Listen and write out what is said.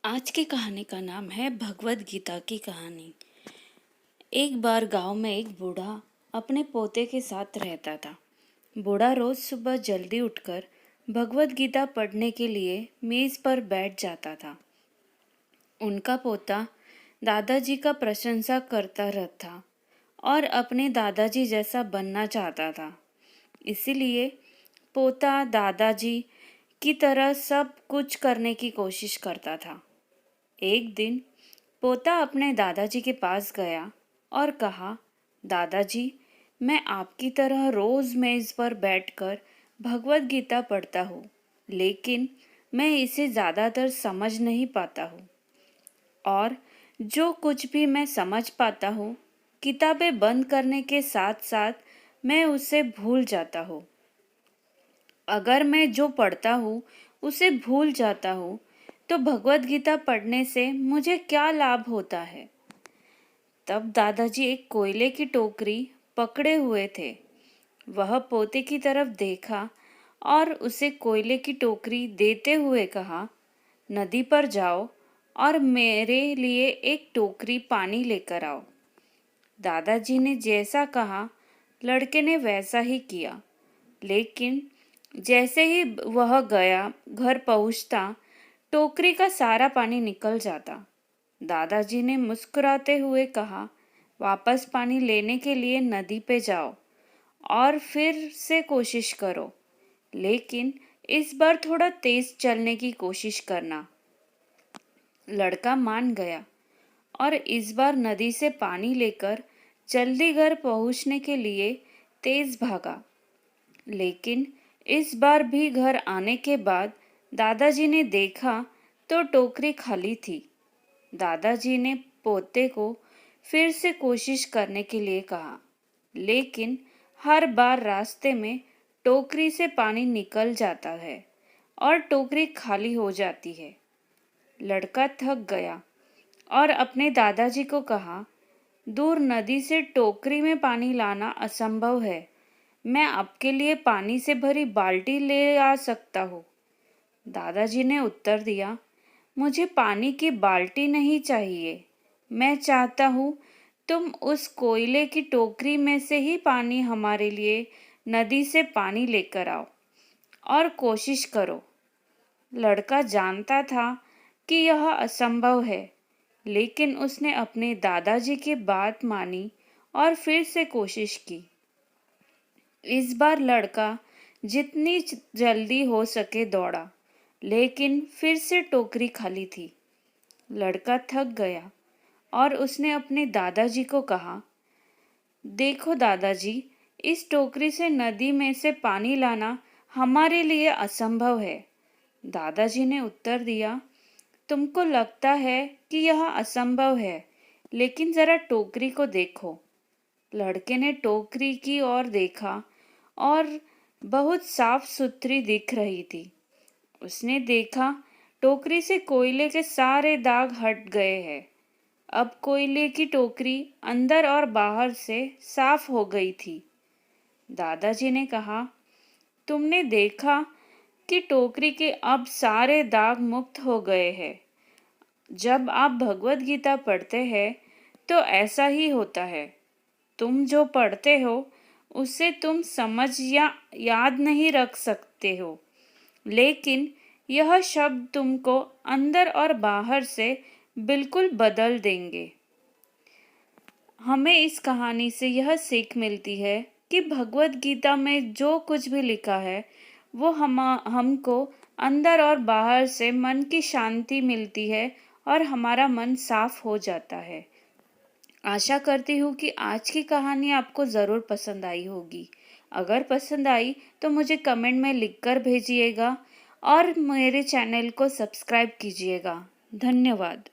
आज की कहानी का नाम है भगवद गीता की कहानी। एक बार गांव में एक बूढ़ा अपने पोते के साथ रहता था। बूढ़ा रोज सुबह जल्दी उठकर भगवद गीता पढ़ने के लिए मेज पर बैठ जाता था। उनका पोता दादाजी का प्रशंसा करता रहता और अपने दादाजी जैसा बनना चाहता था। इसीलिए पोता दादाजी की तरह सब कुछ करने की कोशिश करता था। एक दिन पोता अपने दादाजी के पास गया और कहा, दादाजी, मैं आपकी तरह रोज मेज पर बैठकर भगवद गीता पढ़ता हूँ, लेकिन मैं इसे ज़्यादातर समझ नहीं पाता हूँ और जो कुछ भी मैं समझ पाता हूँ, किताबें बंद करने के साथ साथ मैं उसे भूल जाता हूँ। अगर मैं जो पढ़ता हूँ उसे भूल जाता हूँ तो भगवद गीता पढ़ने से मुझे क्या लाभ होता है। तब दादाजी एक कोयले की टोकरी पकड़े हुए थे। वह पोते की तरफ देखा और उसे कोयले की टोकरी देते हुए कहा, नदी पर जाओ और मेरे लिए एक टोकरी पानी लेकर आओ। दादाजी ने जैसा कहा लड़के ने वैसा ही किया, लेकिन जैसे ही वह गया घर पहुंचता टोकरी का सारा पानी निकल जाता। दादाजी ने मुस्कुराते हुए कहा, वापस पानी लेने के लिए नदी पे जाओ और फिर से कोशिश करो, लेकिन इस बार थोड़ा तेज चलने की कोशिश करना। लड़का मान गया और इस बार नदी से पानी लेकर जल्दी घर पहुंचने के लिए तेज भागा। लेकिन इस बार भी घर आने के बाद दादाजी ने देखा तो टोकरी खाली थी। दादाजी ने पोते को फिर से कोशिश करने के लिए कहा, लेकिन हर बार रास्ते में टोकरी से पानी निकल जाता है और टोकरी खाली हो जाती है। लड़का थक गया और अपने दादाजी को कहा, दूर नदी से टोकरी में पानी लाना असंभव है। मैं आपके लिए पानी से भरी बाल्टी ले आ सकता हूँ। दादाजी ने उत्तर दिया, मुझे पानी की बाल्टी नहीं चाहिए। मैं चाहता हूँ तुम उस कोयले की टोकरी में से ही पानी हमारे लिए नदी से पानी लेकर आओ और कोशिश करो। लड़का जानता था कि यह असंभव है, लेकिन उसने अपने दादाजी की बात मानी और फिर से कोशिश की। इस बार लड़का जितनी जल्दी हो सके दौड़ा, लेकिन फिर से टोकरी खाली थी। लड़का थक गया और उसने अपने दादाजी को कहा, देखो दादाजी, इस टोकरी से नदी में से पानी लाना हमारे लिए असंभव है। दादाजी ने उत्तर दिया, तुमको लगता है कि यह असंभव है, लेकिन जरा टोकरी को देखो। लड़के ने टोकरी की ओर देखा और बहुत साफ सुथरी दिख रही थी। उसने देखा टोकरी से कोयले के सारे दाग हट गए हैं। अब कोयले की टोकरी अंदर और बाहर से साफ हो गई थी। दादाजी ने कहा, तुमने देखा कि टोकरी के अब सारे दाग मुक्त हो गए हैं। जब आप भगवद गीता पढ़ते हैं तो ऐसा ही होता है। तुम जो पढ़ते हो उसे तुम समझ या याद नहीं रख सकते हो, लेकिन यह शब्द तुमको अंदर और बाहर से बिल्कुल बदल देंगे। हमें इस कहानी से यह सीख मिलती है कि भगवद गीता में जो कुछ भी लिखा है वो हमको अंदर और बाहर से मन की शांति मिलती है और हमारा मन साफ हो जाता है। आशा करती हूँ कि आज की कहानी आपको ज़रूर पसंद आई होगी। अगर पसंद आई तो मुझे कमेंट में लिखकर भेजिएगा और मेरे चैनल को सब्सक्राइब कीजिएगा। धन्यवाद।